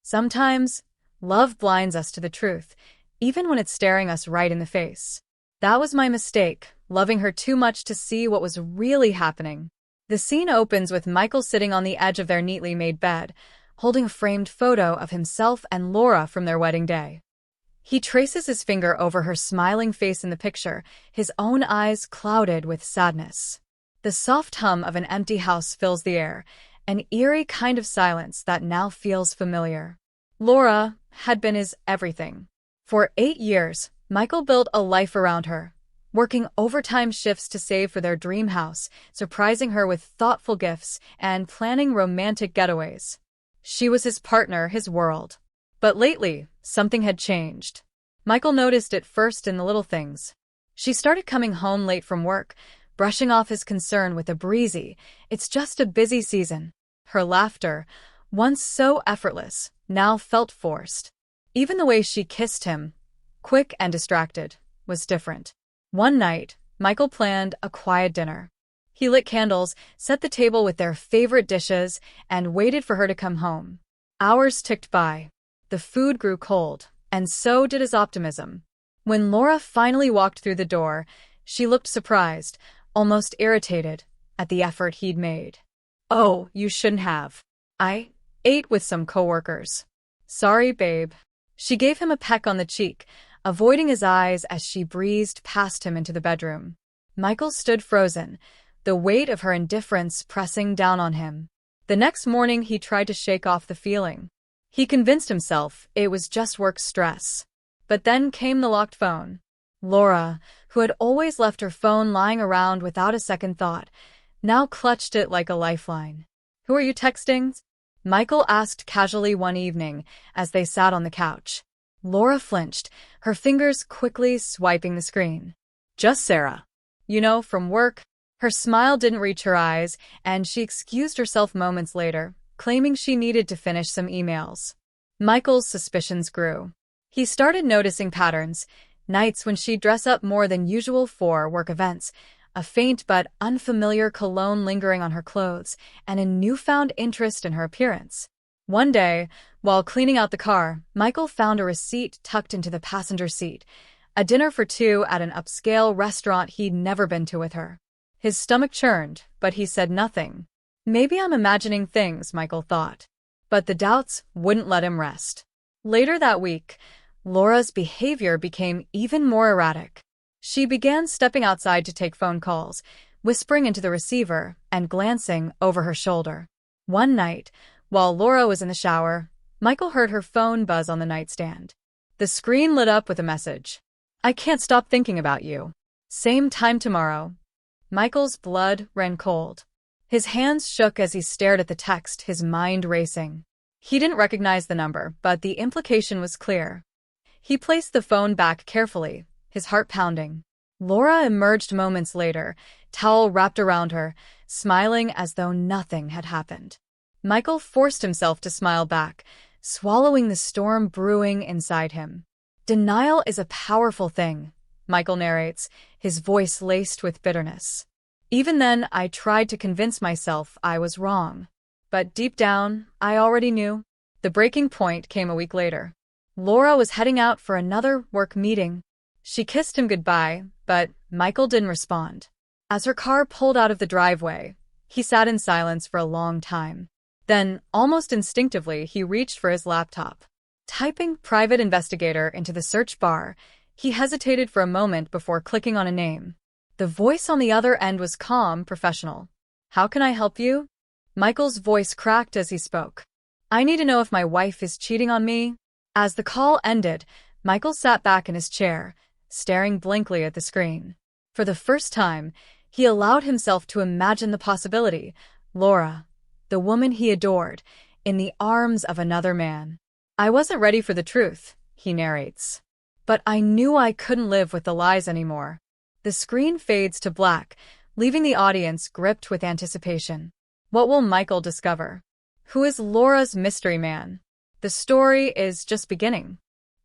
Sometimes, love blinds us to the truth, even when it's staring us right in the face. That was my mistake, loving her too much to see what was really happening. The scene opens with Michael sitting on the edge of their neatly made bed, holding a framed photo of himself and Laura from their wedding day. He traces his finger over her smiling face in the picture, his own eyes clouded with sadness. The soft hum of an empty house fills the air, an eerie kind of silence that now feels familiar. Laura had been his everything. For 8 years, Michael built a life around her, working overtime shifts to save for their dream house, surprising her with thoughtful gifts, and planning romantic getaways. She was his partner, his world. But lately, something had changed. Michael noticed it first in the little things. She started coming home late from work, brushing off his concern with a breezy, "It's just a busy season." Her laughter, once so effortless, now felt forced. Even the way she kissed him, quick and distracted, was different. One night, Michael planned a quiet dinner. He lit candles, set the table with their favorite dishes, and waited for her to come home. Hours ticked by. The food grew cold, and so did his optimism. When Laura finally walked through the door, she looked surprised, almost irritated, at the effort he'd made. "Oh, you shouldn't have. I ate with some coworkers." "Sorry, babe." She gave him a peck on the cheek, avoiding his eyes as she breezed past him into the bedroom. Michael stood frozen, the weight of her indifference pressing down on him. The next morning he tried to shake off the feeling. He convinced himself it was just work stress. But then came the locked phone. Laura, who had always left her phone lying around without a second thought, now clutched it like a lifeline. "Who are you texting?" Michael asked casually one evening as they sat on the couch. Laura flinched, her fingers quickly swiping the screen. "Just Sarah. You know, from work." Her smile didn't reach her eyes, and she excused herself moments later, claiming she needed to finish some emails. Michael's suspicions grew. He started noticing patterns, nights when she'd dress up more than usual for work events, a faint but unfamiliar cologne lingering on her clothes, and a newfound interest in her appearance. One day, while cleaning out the car, Michael found a receipt tucked into the passenger seat, a dinner for two at an upscale restaurant he'd never been to with her. His stomach churned, but he said nothing. Maybe I'm imagining things, Michael thought. But the doubts wouldn't let him rest. Later that week, Laura's behavior became even more erratic. She began stepping outside to take phone calls, whispering into the receiver and glancing over her shoulder. One night, while Laura was in the shower, Michael heard her phone buzz on the nightstand. The screen lit up with a message. "I can't stop thinking about you. Same time tomorrow." Michael's blood ran cold. His hands shook as he stared at the text, his mind racing. He didn't recognize the number, but the implication was clear. He placed the phone back carefully, his heart pounding. Laura emerged moments later, towel wrapped around her, smiling as though nothing had happened. Michael forced himself to smile back, swallowing the storm brewing inside him. "Denial is a powerful thing," Michael narrates, his voice laced with bitterness. "Even then, I tried to convince myself I was wrong. But deep down, I already knew." The breaking point came a week later. Laura was heading out for another work meeting. She kissed him goodbye, but Michael didn't respond. As her car pulled out of the driveway, he sat in silence for a long time. Then, almost instinctively, he reached for his laptop. Typing "private investigator" into the search bar, he hesitated for a moment before clicking on a name. The voice on the other end was calm, professional. "How can I help you?" Michael's voice cracked as he spoke. "I need to know if my wife is cheating on me." As the call ended, Michael sat back in his chair, staring blankly at the screen. For the first time, he allowed himself to imagine the possibility. Laura, the woman he adored, in the arms of another man. "I wasn't ready for the truth," he narrates. "But I knew I couldn't live with the lies anymore." The screen fades to black, leaving the audience gripped with anticipation. What will Michael discover? Who is Laura's mystery man? The story is just beginning.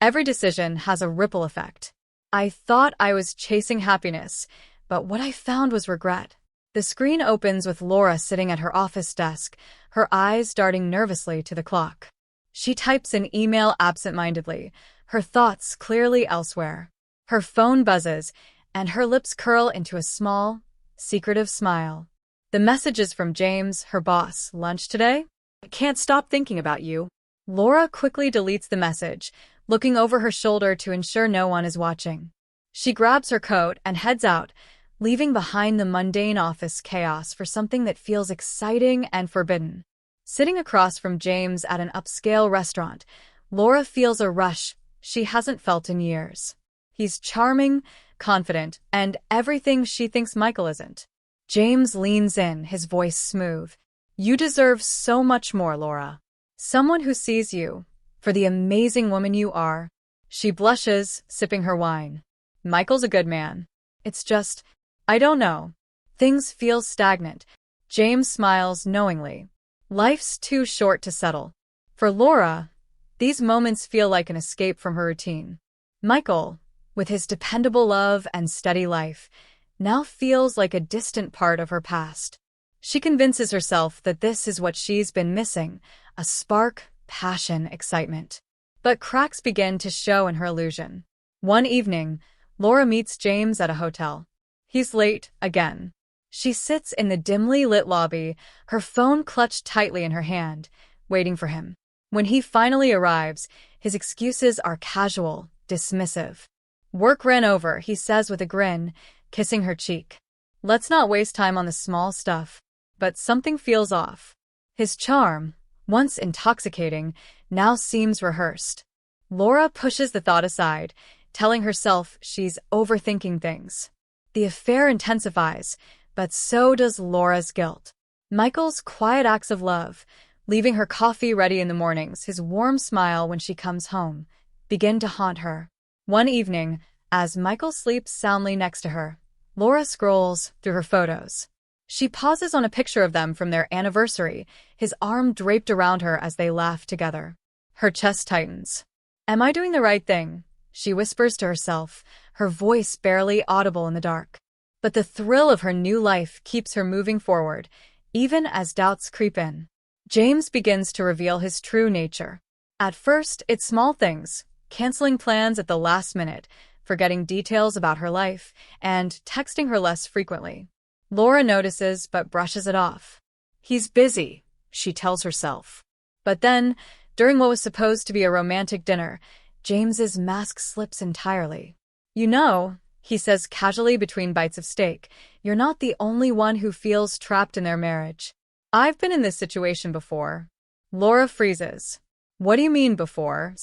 Every decision has a ripple effect. I thought I was chasing happiness, but what I found was regret. The screen opens with Laura sitting at her office desk, her eyes darting nervously to the clock. She types an email absent-mindedly, her thoughts clearly elsewhere. Her phone buzzes, and her lips curl into a small, secretive smile. The message is from James, her boss. Lunch today? I can't stop thinking about you. Laura quickly deletes the message, looking over her shoulder to ensure no one is watching. She grabs her coat and heads out, leaving behind the mundane office chaos for something that feels exciting and forbidden. Sitting across from James at an upscale restaurant, Laura feels a rush she hasn't felt in years. He's charming, confident, and everything she thinks Michael isn't. James leans in, his voice smooth. You deserve so much more, Laura. Someone who sees you for the amazing woman you are. She blushes, sipping her wine. Michael's a good man. It's just, I don't know. Things feel stagnant. James smiles knowingly. Life's too short to settle. For Laura, these moments feel like an escape from her routine. Michael, with his dependable love and steady life, now feels like a distant part of her past. She convinces herself that this is what she's been missing, a spark, passion, excitement. But cracks begin to show in her illusion. One evening, Laura meets James at a hotel. He's late, again. She sits in the dimly lit lobby, her phone clutched tightly in her hand, waiting for him. When he finally arrives, his excuses are casual, dismissive. Work ran over, he says with a grin, kissing her cheek. Let's not waste time on the small stuff. But something feels off. His charm, once intoxicating, now seems rehearsed. Laura pushes the thought aside, telling herself she's overthinking things. The affair intensifies, but so does Laura's guilt. Michael's quiet acts of love, leaving her coffee ready in the mornings, his warm smile when she comes home, begin to haunt her. One evening, as Michael sleeps soundly next to her, Laura scrolls through her photos. She pauses on a picture of them from their anniversary, his arm draped around her as they laugh together. Her chest tightens. Am I doing the right thing? She whispers to herself, her voice barely audible in the dark. But the thrill of her new life keeps her moving forward, even as doubts creep in. James begins to reveal his true nature. At first, it's small things, canceling plans at the last minute, forgetting details about her life, and texting her less frequently. Laura notices but brushes it off. He's busy, she tells herself. But then, during what was supposed to be a romantic dinner, James's mask slips entirely. You know, he says casually between bites of steak, you're not the only one who feels trapped in their marriage. I've been in this situation before. Laura freezes. What do you mean before?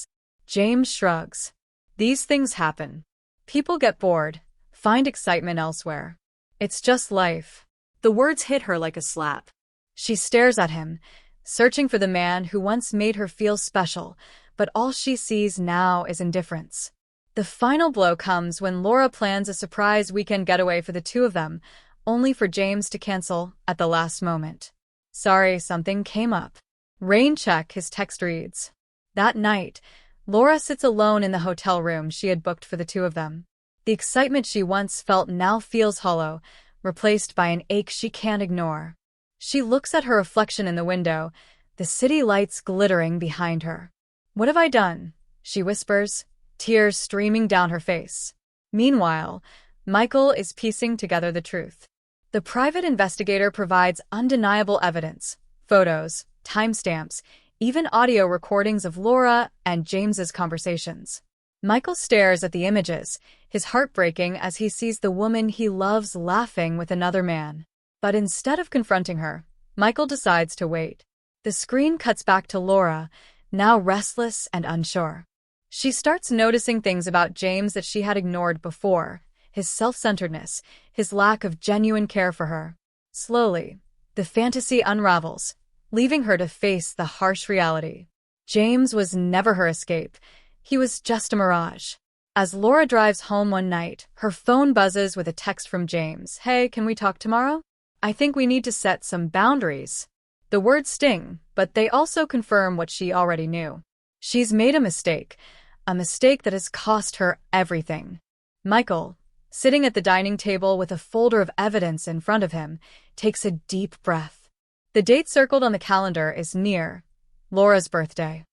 James shrugs. These things happen. People get bored, find excitement elsewhere. It's just life. The words hit her like a slap. She stares at him, searching for the man who once made her feel special, but all she sees now is indifference. The final blow comes when Laura plans a surprise weekend getaway for the two of them, only for James to cancel at the last moment. Sorry, something came up. Rain check, his text reads. That night, Laura sits alone in the hotel room she had booked for the two of them. The excitement she once felt now feels hollow, replaced by an ache she can't ignore. She looks at her reflection in the window, the city lights glittering behind her. What have I done? She whispers, tears streaming down her face. Meanwhile, Michael is piecing together the truth. The private investigator provides undeniable evidence, photos, timestamps, even audio recordings of Laura and James's conversations. Michael stares at the images, his heart breaking as he sees the woman he loves laughing with another man. But instead of confronting her, Michael decides to wait. The screen cuts back to Laura, now restless and unsure. She starts noticing things about James that she had ignored before, his self-centeredness, his lack of genuine care for her. Slowly, the fantasy unravels, leaving her to face the harsh reality. James was never her escape. He was just a mirage. As Laura drives home one night, her phone buzzes with a text from James. Hey, can we talk tomorrow? I think we need to set some boundaries. The words sting, but they also confirm what she already knew. She's made a mistake that has cost her everything. Michael, sitting at the dining table with a folder of evidence in front of him, takes a deep breath. The date circled on the calendar is near Laura's birthday.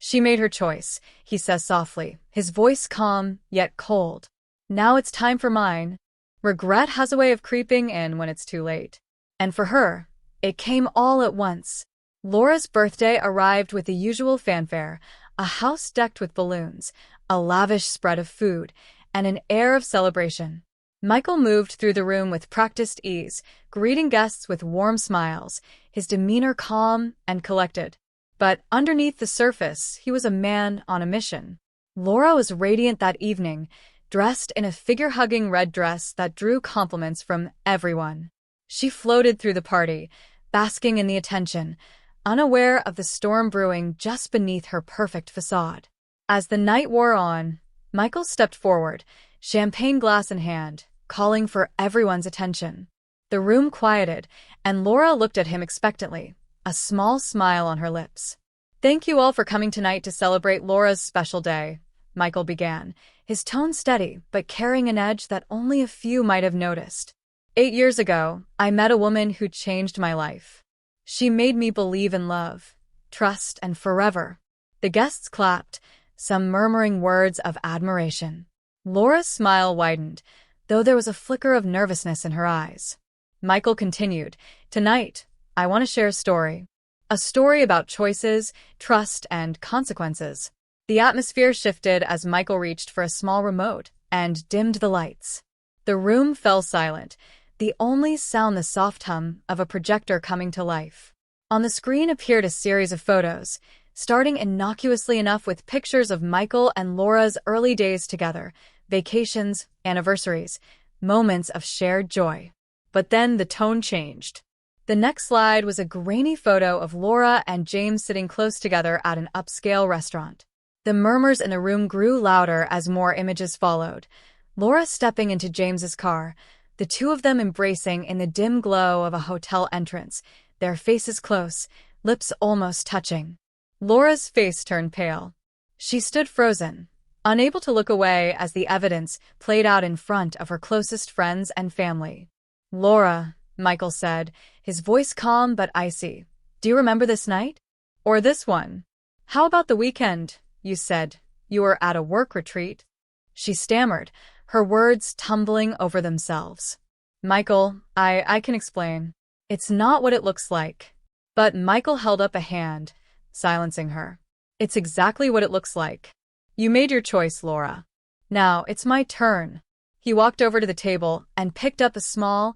She made her choice, he says softly, his voice calm, yet cold. Now it's time for mine. Regret has a way of creeping in when it's too late. And for her, it came all at once. Laura's birthday arrived with the usual fanfare, a house decked with balloons, a lavish spread of food, and an air of celebration. Michael moved through the room with practiced ease, greeting guests with warm smiles, his demeanor calm and collected. But underneath the surface, he was a man on a mission. Laura was radiant that evening, dressed in a figure-hugging red dress that drew compliments from everyone. She floated through the party, basking in the attention, unaware of the storm brewing just beneath her perfect facade. As the night wore on, Michael stepped forward, champagne glass in hand, calling for everyone's attention. The room quieted, and Laura looked at him expectantly, a small smile on her lips. "Thank you all for coming tonight to celebrate Laura's special day," Michael began, his tone steady but carrying an edge that only a few might have noticed. 8 years ago, I met a woman who changed my life. She made me believe in love, trust, and forever. The guests clapped, some murmuring words of admiration. Laura's smile widened, though there was a flicker of nervousness in her eyes. Michael continued, "Tonight, I want to share a story. A story about choices, trust, and consequences." The atmosphere shifted as Michael reached for a small remote and dimmed the lights. The room fell silent, the only sound the soft hum of a projector coming to life. On the screen appeared a series of photos, starting innocuously enough with pictures of Michael and Laura's early days together, vacations, anniversaries, moments of shared joy. But then the tone changed. The next slide was a grainy photo of Laura and James sitting close together at an upscale restaurant. The murmurs in the room grew louder as more images followed. Laura stepping into James's car, the two of them embracing in the dim glow of a hotel entrance, their faces close, lips almost touching. Laura's face turned pale. She stood frozen, unable to look away as the evidence played out in front of her closest friends and family. "Laura," Michael said, his voice calm but icy, "do you remember this night? Or this one? How about the weekend? You said you were at a work retreat." She stammered, her words tumbling over themselves. "Michael, I can explain. It's not what it looks like." But Michael held up a hand, silencing her. "It's exactly what it looks like. You made your choice, Laura. Now it's my turn." He walked over to the table and picked up a small,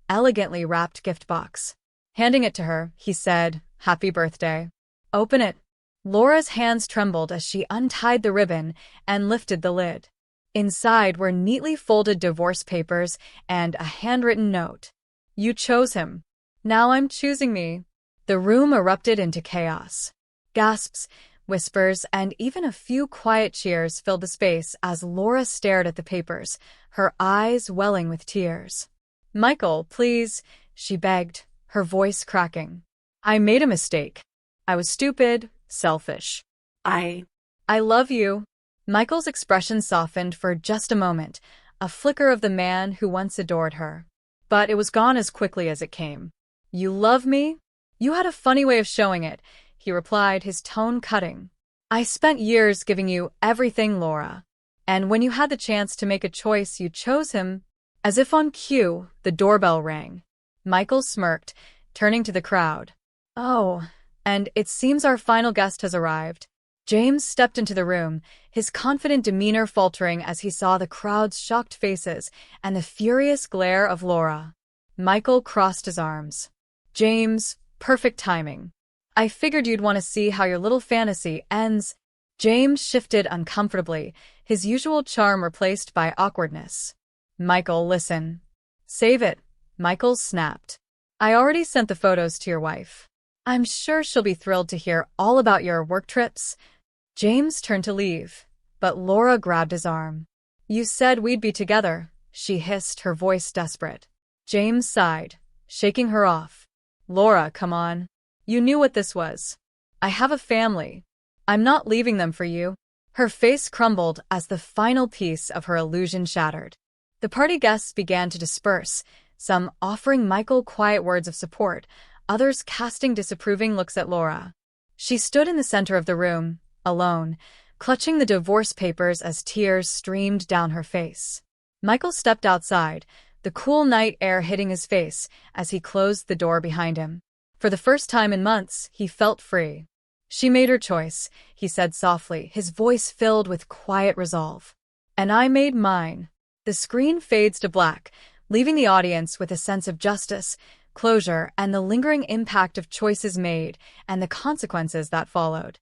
elegantly wrapped gift box. Handing it to her, he said, "Happy birthday. Open it." Laura's hands trembled as she untied the ribbon and lifted the lid. Inside were neatly folded divorce papers and a handwritten note. "You chose him. Now I'm choosing me." The room erupted into chaos. Gasps, whispers, and even a few quiet cheers filled the space as Laura stared at the papers, her eyes welling with tears. "Michael, please," she begged, her voice cracking. "I made a mistake. I was stupid, selfish. I love you." Michael's expression softened for just a moment, a flicker of the man who once adored her. But it was gone as quickly as it came. "You love me? You had a funny way of showing it," he replied, his tone cutting. "I spent years giving you everything, Laura. And when you had the chance to make a choice, you chose him." As if on cue, the doorbell rang. Michael smirked, turning to the crowd. "Oh, and it seems our final guest has arrived." James stepped into the room, his confident demeanor faltering as he saw the crowd's shocked faces and the furious glare of Laura. Michael crossed his arms. "James, perfect timing. I figured you'd want to see how your little fantasy ends." James shifted uncomfortably, his usual charm replaced by awkwardness. "Michael, listen." "Save it," Michael snapped. "I already sent the photos to your wife. I'm sure she'll be thrilled to hear all about your work trips." James turned to leave, but Laura grabbed his arm. "You said we'd be together," she hissed, her voice desperate. James sighed, shaking her off. "Laura, come on. You knew what this was. I have a family. I'm not leaving them for you." Her face crumbled as the final piece of her illusion shattered. The party guests began to disperse, some offering Michael quiet words of support, others casting disapproving looks at Laura. She stood in the center of the room, alone, clutching the divorce papers as tears streamed down her face. Michael stepped outside, the cool night air hitting his face as he closed the door behind him. For the first time in months, he felt free. "She made her choice," he said softly, his voice filled with quiet resolve. "And I made mine." The screen fades to black, leaving the audience with a sense of justice, closure, and the lingering impact of choices made and the consequences that followed.